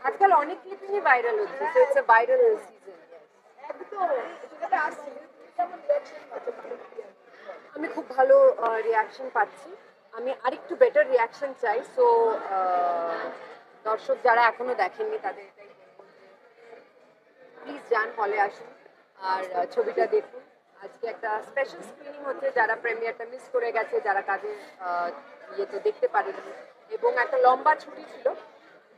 আজকাল অনেক ক্লিপিংই ভাইরাল হচ্ছে, so it's a viral season. আমি খুব ভালো রিয়াকশন পাচ্ছি। আমি আরেকটু বেটার রিয়াকশন চাই। সো দর্শক যারা এখনো দেখেননি তাদের এটাই বলবো যে প্লিজ যান, হলে আসুন আর ছবিটা দেখুন। আজকে একটা স্পেশাল স্ক্রিনিং হচ্ছে, যারা প্রিমিয়ারটা মিস করে গেছে, যারা কাজে ইয়েতে দেখতে পারেনি, এবং একটা লম্বা ছুটি ছিল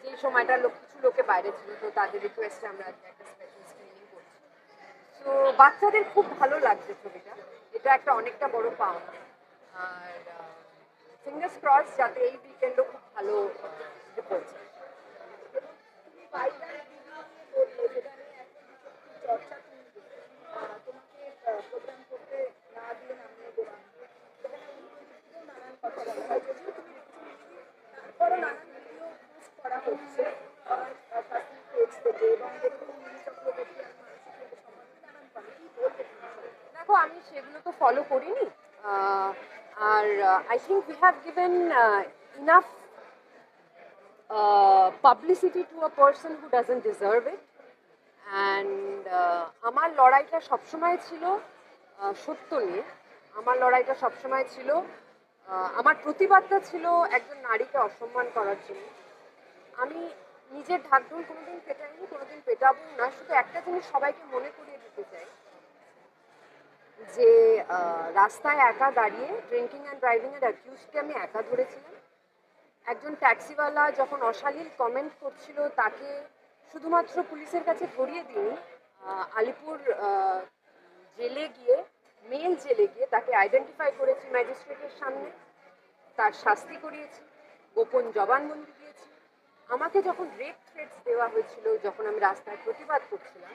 যেই সময়টা কিছু লোকে বাইরে ছিল, তো তাদের রিকোয়েস্টে আমরা আজকে একটা স্পেশাল স্ক্রিনিং করছি। তো বাচ্চাদের খুব ভালো লাগছে ছবিটা, এটা একটা অনেকটা বড় পাওনা। আর ফিঙ্গার্স ক্রস যাতে এই উইকেন্ডও খুব ভালো রিপোর্ট। দেখো আমি সেগুলো তো ফলো করিনি, আর I think we have given enough publicity to a person who doesn't deserve it. And আমার লড়াইটা সবসময় ছিল সত্য নিয়ে। আমার লড়াইটা সবসময় ছিল, আমার প্রতিবাদটা ছিল একজন নারীকে অসম্মান করার জন্য। আমি নিজের ঢাকঢোল কোনোদিন পেটাইনি, কোনোদিন পেটাবো না। শুধু একটা জিনিস সবাইকে মনে করিয়ে দিতে চাই যে রাস্তায় একা দাঁড়িয়ে ড্রিঙ্কিং অ্যান্ড ড্রাইভিং এর অ্যাকিউজকে আমি একা ধরেছিলাম। একজন ট্যাক্সিওয়ালা যখন অশালীন কমেন্ট করছিল তাকে শুধুমাত্র পুলিশের কাছে ধরিয়ে দিইনি, আলিপুর জেলে গিয়ে, মেল জেলে গিয়ে তাকে আইডেন্টিফাই করেছি ম্যাজিস্ট্রেটের সামনে, তার শাস্তি করিয়েছি, গোপন জবানবন্দি দিয়েছি। আমাকে যখন রেপ থ্রেটস দেওয়া হয়েছিল, যখন আমি রাস্তায় প্রতিবাদ করছিলাম,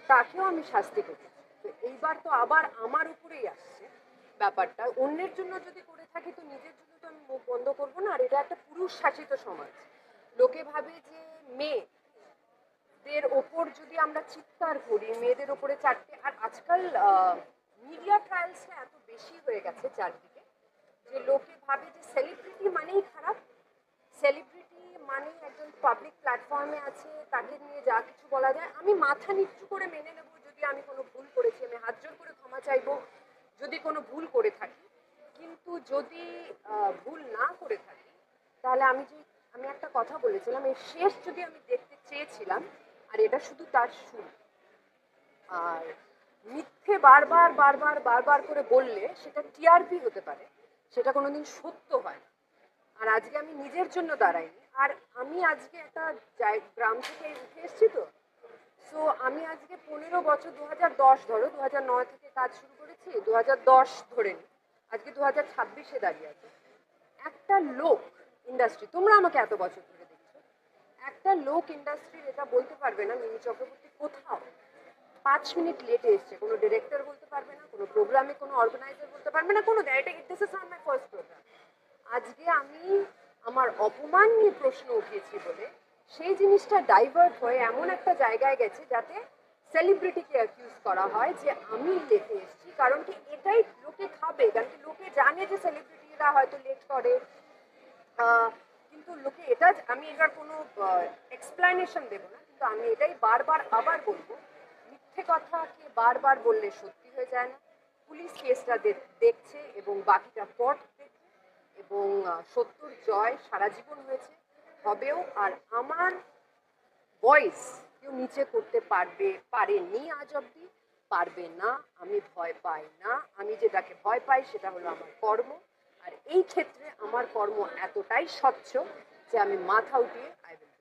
তাকেও আমি শাস্তি করেছি। তো এইবার তো আবার আমার উপরেই আসছে ব্যাপারটা। অন্যের জন্য যদি করে থাকি তো নিজের জন্য তো আমি মুখ বন্ধ করবো না। আর এটা একটা পুরুষ শাসিত সমাজ। লোকে ভাবে যে মেয়েদের ওপর যদি আমরা চিৎকার করি, মেয়েদের ওপরে চারটে, আর আজকাল মিডিয়া ট্রায়ালসটা এত বেশি হয়ে গেছে চারদিকে যে লোকে ভাবে যে সেলিব্রিটি মানেই খারাপ, সেলিব্রিটি মানে একজন পাবলিক প্ল্যাটফর্মে আছে, তাকে নিয়ে যা কিছু বলা যায়। আমি মাথা নিচু করে মেনে নেব যদি আমি কোনো ভুল করেছি, আমি হাত জোর করে ক্ষমা চাইবো যদি কোনো ভুল করে থাকি। কিন্তু যদি ভুল না করে থাকি, তাহলে আমি একটা কথা বলেছিলাম, এই শেষ যদি আমি দেখতে চেয়েছিলাম, আর এটা শুধু তার শুরু। আর মিথ্যে বারবার বারবার বারবার করে বললে সেটা টিআরপি হতে পারে, সেটা কোনোদিন সত্য হয় না। আর আজকে আমি নিজের জন্য দাঁড়াইনি। আর আমি আজকে একটা গ্রাম থেকে উঠে এসেছি, তো সো আমি আজকে 15 বছর, 2010 ধরো, 2009 থেকে কাজ শুরু করেছি, 2010 ধরে নি, আজকে 2026-এ দাঁড়িয়ে আছে। একটা লোক ইন্ডাস্ট্রি, তোমরা আমাকে এত বছর ধরে দেখছো, একটা লোক ইন্ডাস্ট্রির এটা বলতে পারবে না মিমি চক্রবর্তী কোথাও 5 মিনিট লেটে এসছে। কোনো ডিরেক্টর বলতে পারবে না, কোনো প্রোগ্রামে কোনো অর্গানাইজার বলতে পারবে না, কোনো this is not my first programme. আজকে আমি আমার অপমান নিয়ে প্রশ্ন উঠিয়েছি বলে সেই জিনিসটা ডাইভার্ট হয়ে এমন একটা জায়গায় গেছে যাতে সেলিব্রিটিকে অ্যাকিউজ করা হয় যে আমি লেটে এসেছি। কারণ কি এটাই লোকে খাবে, কারণ কি লোকে জানে যে সেলিব্রিটিরা হয়তো লেট করে, কিন্তু লোকে এটা, আমি এটার কোনো এক্সপ্লানেশন দেবো না, কিন্তু আমি এটাই বারবার আবার বলবো, মিথ্যে কথাকে বারবার বললে সত্যি হয়ে যায় না। পুলিশ কেসটা দেখছে এবং বাকিটা পট দেখবে, এবং সত্যর জয় সারা জীবন হয়েছে, হবেও। আর আমার ভয়েস কেউ নিচে করতে পারেনি আজ অব্দি, পারবে না। আমি ভয় পাই না। আমি যেটাকে ভয় পাই সেটা হলো আমার কর্ম। আর এই ক্ষেত্রে আমার কর্ম এতটাই স্বচ্ছ যে আমি মাথা উঠিয়ে I will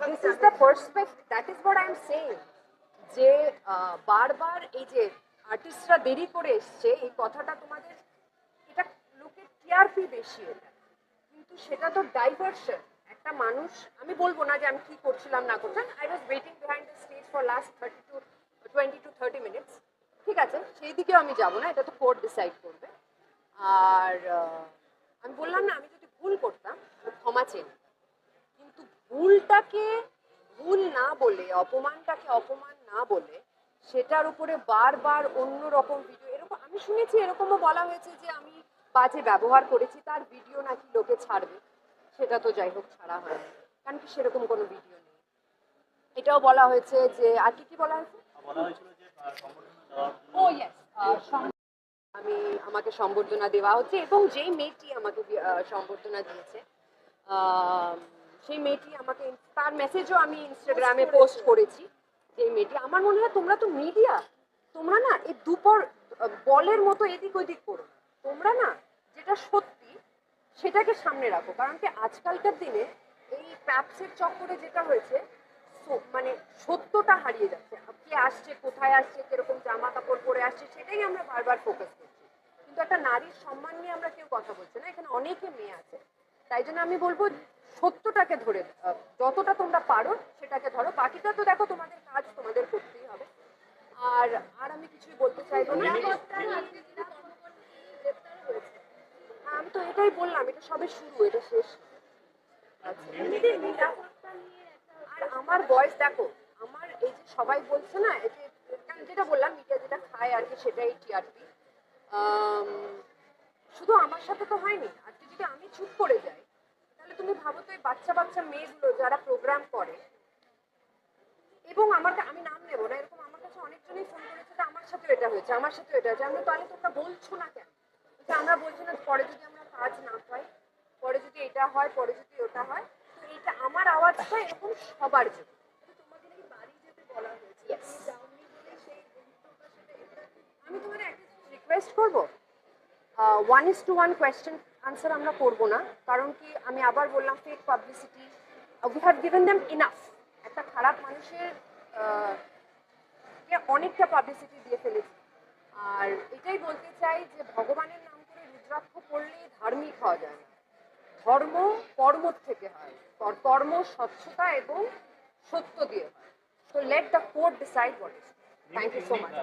this is the perspective, that is what I am saying. যে বারবার এই যে আর্টিস্টরা দেরি করে এসছে, এই কথাটা তোমাদের, এটা লোকের টিআরপি বেশি এটা, কিন্তু সেটা তো ডাইভার্সন। একটা মানুষ, আমি বলবো না যে আমি কি করছিলাম না করছিলাম, I was waiting behind the stage for last 20 to 30 minutes। ঠিক আছে, সেই দিকেও আমি যাব না, এটা তো কোর্ট ডিসাইড করবে। আর আমি বললাম না, আমি যদি ভুল করতাম আমি ক্ষমা চেয়ে নিতাম। কিন্তু ভুলটাকে ভুল না বলে, অপমানটাকে অপমান না বলে, সেটার উপরে বারবার অন্য রকম ভিডিও, এরকম আমি আমি শুনেছি এরকমও বলা হয়েছে যে আমি বাজে ব্যবহার করেছি, তার ভিডিও নাকি লোকে ছাড়বে। সেটা তো যাই হোক ছাড়া হয়নি, কারণ কি সেরকম কোনো ভিডিও নেই। এটাও বলা হয়েছে যে, আর কি কি বলা হয়েছে, ও ইয়েস, আমি আমাকে সম্বর্ধনা দেওয়া হচ্ছে, এবং যেই মেয়েটি আমাকে সম্বর্ধনা দিয়েছে সেই মেয়েটি আমাকে, তার মেসেজও আমি ইনস্টাগ্রামে পোস্ট করেছি। যে মেয়েটি, আমার মনে হয় তোমরা তো মিডিয়া, তোমরা না এই দুপর বলের মতো এদিক ওদিক করো না। তোমরা না যেটা সত্যি সেটাকে সামনে রাখো, কারণ কি আজকালকার দিনে এই প্যাপসের চক্করে যেটা হয়েছে, মানে সত্যটা হারিয়ে যাচ্ছে। কে আসছে, কোথায় আসছে, কিরকম জামা কাপড় পরে আসছে, সেটাই আমরা বারবার ফোকাস করছি, কিন্তু একটা নারীর সম্মান নিয়ে আমরা কেউ কথা বলছি না। এখানে অনেকে মেয়ে আছে, তাই জন্য আমি বলবো সত্যটাকে ধরে যতটা তোমরা পারো সেটাকে ধরো, বাকিটা তো দেখো তোমাদের কাজ, তোমাদের করতেই হবে। আর আর আমি কিছুই বলতে চাইবো না। আমি তো এটাই বললাম, এটা সবে শুরু, এটা শেষ না। আচ্ছা, আর আমার বয়স দেখো, আমার এই যে সবাই বলছে না, এই যে যেটা বললাম মিডিয়া যেটা খায় আর কি, সেটাই টিআরপি। শুধু আমার সাথে তো হয়নি, আজকে যদি আমি চুপ করে যাই তাহলে তুমি ভাবো তো এই বাচ্চা বাচ্চা মেয়েগুলো যারা প্রোগ্রাম করে, এবং আমার, আমি নাম নেবো না, এরকম আমার কাছে অনেকজনই ফোন করেছে যে আমার সাথে এটা হয়েছে, আমার সাথে এটা হয়েছে। আমরা তাহলে তোমরা বলছো না কেন? যে আমরা বলছি না, পরে যদি আমরা কাজ না পাই, পরে যদি এটা হয়, পরে যদি ওটা হয়, তো এটা আমার আওয়াজটা এরকম সবার জন্য। Yes. আমি তোমার একটা রিকোয়েস্ট করবো, 1:1 কোয়েশ্চেন আনসার আমরা করবো না, কারণ কি আমি আবার বললাম fake publicity, we have given them enough. একটা খারাপ মানুষের কে অনেকটা পাবলিসিটি দিয়ে ফেলেছি। আর এটাই বলতে চাই যে ভগবানের নাম করে রুদ্রাক্ষ পড়লেই ধার্মিক হওয়া যায় না, ধর্ম কর্ম থেকে হয়, কর্ম স্বচ্ছতা এবং সত্য দিয়ে হয়। So let the court decide what is. Thank you so much.